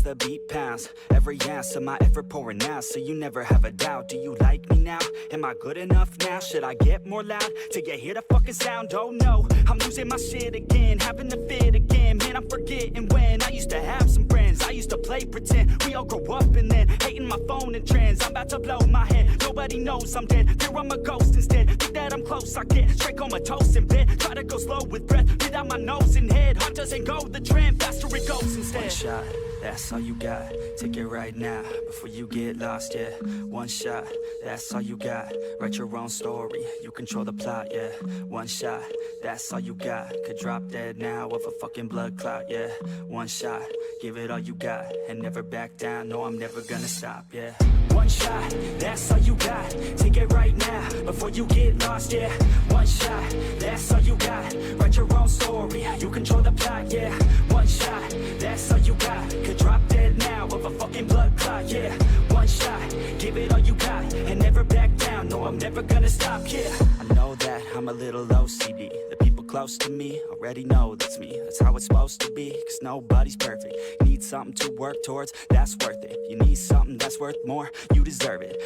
the beat pounds. Every ounce of my effort pouring out, so you never have a doubt. Do you like me now? Am I good enough now? Should I get more loud till you hear the fucking sound? Oh no, I'm losing my shit again, having to fit again. Man, I'm forgetting when I used to have some friends. I used to play pretend, we all grow up and then hating my phone and trends. I'm about to blow my head, nobody knows I'm dead. Fear I'm a ghost instead, think that I'm close, I get straight comatose in bed. Try to go slow with breath, get out my nose and head. Heart doesn't go the trend, faster it goes instead. One shot, that's all you got, take it right now, before you get lost, yeah. One shot, that's all you got, write your own story, you control the plot, yeah. One shot, that's all you got, could drop dead now of a fucking blood clot, yeah. One shot, give it all you got, and never back down, no I'm never gonna stop, yeah. One shot, that's all you got, take it right now, before you get lost, yeah. One shot, that's all you got, write your own story, you control the plot, yeah. One shot, that's all you got, could drop dead now of a fucking blood clot, yeah. One shot, give it all you got, and never back down, no I'm never gonna stop, yeah. I know that I'm a little OCD, the people close to me already know that's me. That's how it's supposed to be, cause nobody's perfect. Need something to work towards, that's worth it. You need something that's worth more, you deserve it.